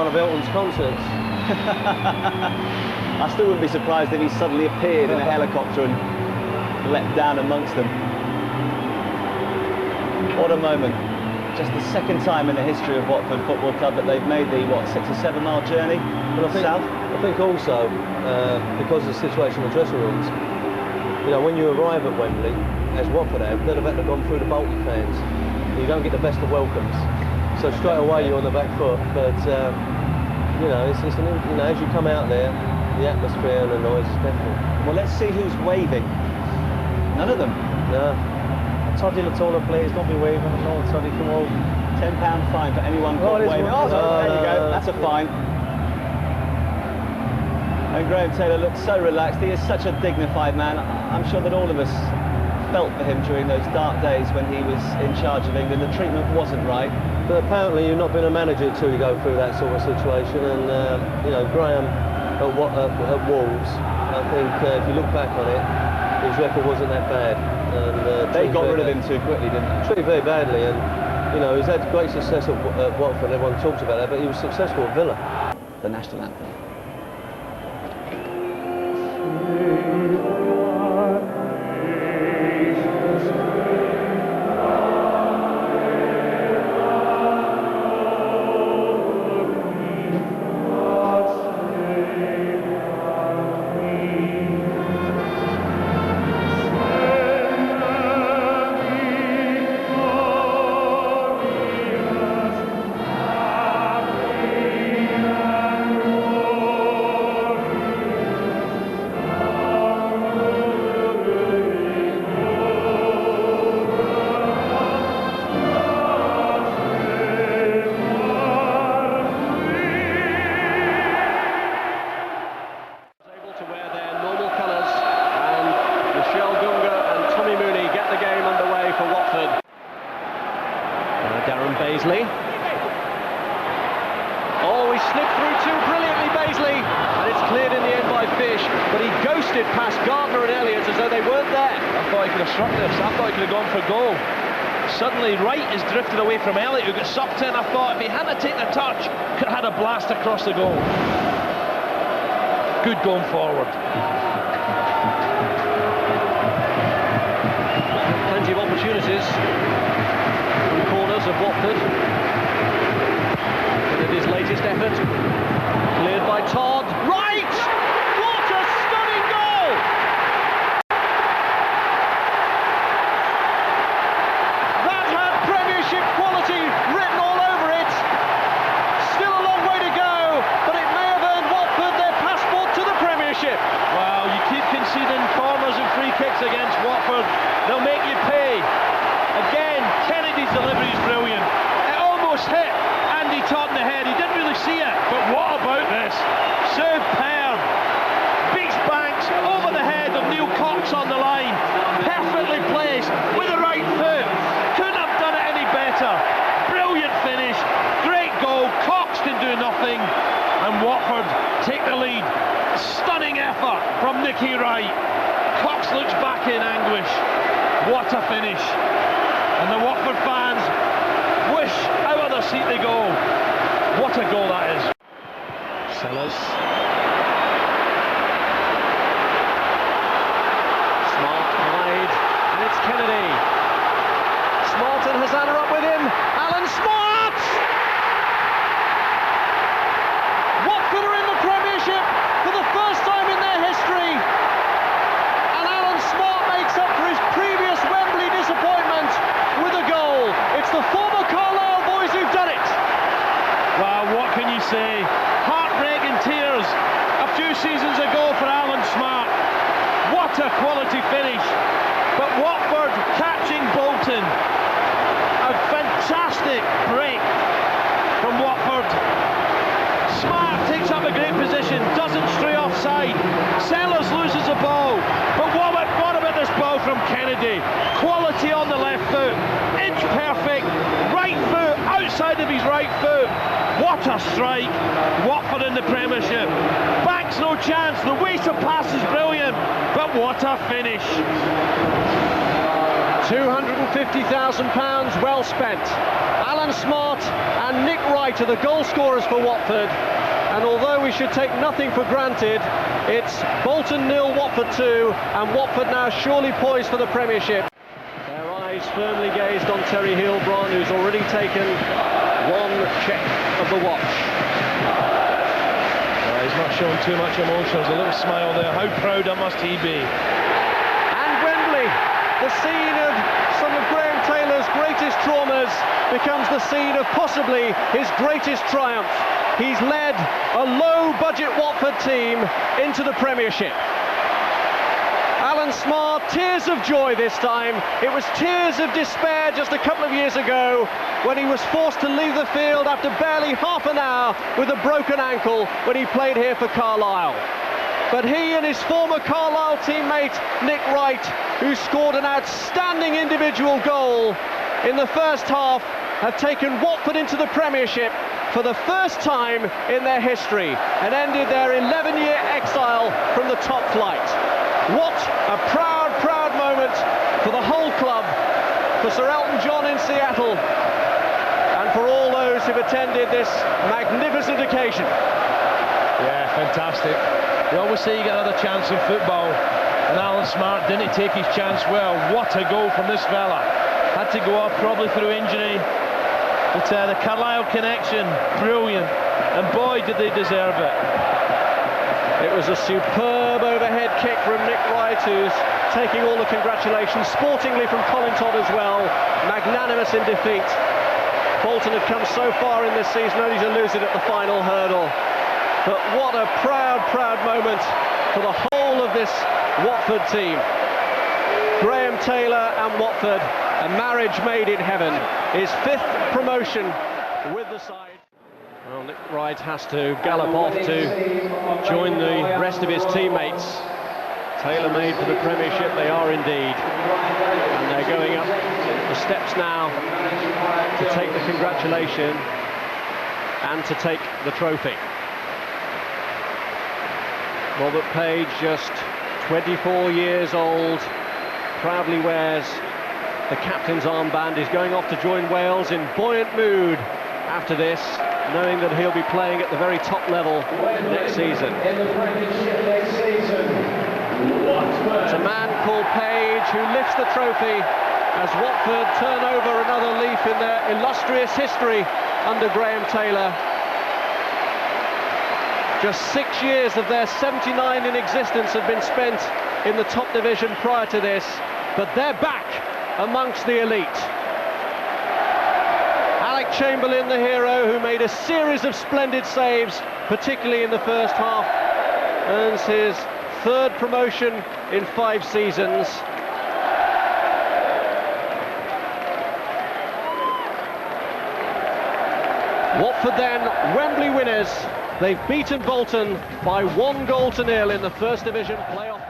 one of Elton's concerts. I still wouldn't be surprised if he suddenly appeared in a helicopter and leapt down amongst them. What a moment. Just the second time in the history of Watford Football Club that they've made the, what, 6 or 7 mile journey south? I think also, because of the situation in the dressing rooms, you know, when you arrive at Wembley, as Watford have, they'd have had to gone through the Bolton fans. You don't get the best of welcomes. So straight away you're on the back foot. But, you know, it's you know, as you come out there, the atmosphere and the noise is deafening. Well, let's see who's waving. None of them. No. Toddy Latola, please, don't be waving. No, Toddy, come on. £10 fine for anyone caught waving. Oh, there you go, that's a fine. And Graham Taylor looks so relaxed. He is such a dignified man. I'm sure that all of us felt for him during those dark days when he was in charge of England. The treatment wasn't right. But apparently you've not been a manager until you go through that sort of situation. And, you know, Graham at Wolves, I think if you look back on it, his record wasn't that bad. And, they got rid of him too quickly, didn't they? Treated very badly, and you know he's had great success at Watford. Everyone talks about that, but he was successful at Villa. The national anthem. Oh, he slipped through too brilliantly, Baisley, and it's cleared in the end by Fish, but he ghosted past Gardner and Elliott as though they weren't there. I thought he could have struck this. I thought he could have gone for a goal. Suddenly Wright is drifted away from Elliott, who got sucked in. I thought if he hadn't taken a touch, could have had a blast across the goal. Good going forward. Plenty of opportunities in the corners of Watford. And in his latest effort, cleared by Todd. Right! What a stunning goal! That had Premiership quality written all over it. Still a long way to go, but it may have earned Watford their passport to the Premiership. Wow, you keep conceding corners and free kicks against Watford. They'll make you pay. Again, Kennedy's delivery is brilliant. It almost hit Andy Todd in the head. He didn't really see it, but what about this? Superb. Beats Banks over the head of Neil Cox on the line. Perfectly placed with the right foot. Couldn't have done it any better. Brilliant finish. Great goal. Cox can do nothing. And Watford take the lead. Stunning effort from Nicky Wright. Cox looks back in anguish. What a finish. And the Watford fans wish out of their seat they go. What a goal that is. Sellers. Smart wide, and it's Kennedy. Smarton has Anna up with him. Alan Smart! Watford are in the Premiership for the first time in their history. And Alan Smart makes up for his previous Wembley disappointment with a goal. It's the former Carlisle boys who've done it. Well, what can you say? Heartbreaking tears a few seasons ago for Alan Smart. What a quality finish. But Watford catching Bolton. A fantastic break from Watford. Smart takes up a great position, doesn't stray offside. Sellers loses the ball. But what about this ball from Kennedy? Quality on the left foot. Inch perfect. Right foot outside of his right foot. What a strike. Watford in the Premiership. Banks no chance. The waste of pass is brilliant. But what a finish. £250,000 well spent. Alan Smart and Nick Wright are the goal scorers for Watford. And although we should take nothing for granted, it's Bolton 0, Watford 2, and Watford now surely poised for the Premiership. Their eyes firmly gazed on Terry Heilbron, who's already taken one check of the watch. He's not showing too much emotion. There's a little smile there. How proud must he be? And Wembley, the scene of some of Graham Taylor's greatest traumas, becomes the scene of possibly his greatest triumph. He's led a low-budget Watford team into the Premiership. Alan Smart, tears of joy this time. It was tears of despair just a couple of years ago when he was forced to leave the field after barely half an hour with a broken ankle when he played here for Carlisle. But he and his former Carlisle teammate Nick Wright, who scored an outstanding individual goal in the first half, have taken Watford into the Premiership for the first time in their history and ended their 11-year exile from the top flight. What a proud, proud moment for the whole club, for Sir Elton John in Seattle, and for all those who've attended this magnificent occasion. Yeah, fantastic. You always say you get another chance in football, and Alan Smart didn't take his chance well. What a goal from this fella. Had to go off probably through injury. But the Carlisle connection, brilliant, and boy did they deserve it. It was a superb overhead kick from Nick Wright, who's taking all the congratulations, sportingly from Colin Todd as well, magnanimous in defeat. Bolton had come so far in this season only to lose it at the final hurdle. But what a proud, proud moment for the whole of this Watford team. Graham Taylor and Watford, a marriage made in heaven. His 5th promotion with the side. Well, Nick Wright has to gallop off to join the rest of his teammates. Tailor-made for the Premiership, they are indeed. And they're going up the steps now to take the congratulation and to take the trophy. Robert Page, just 24 years old, proudly wears the captain's armband. Is going off to join Wales in buoyant mood after this, knowing that he'll be playing at the very top level next season. It's a man called Page who lifts the trophy as Watford turn over another leaf in their illustrious history under Graham Taylor. Just 6 years of their 79 in existence have been spent in the top division prior to this, but they're back amongst the elite. Alec Chamberlain, the hero, who made a series of splendid saves, particularly in the first half, earns his 3rd promotion in 5 seasons. Watford then, Wembley winners. They've beaten Bolton by 1-0 in the First Division playoff.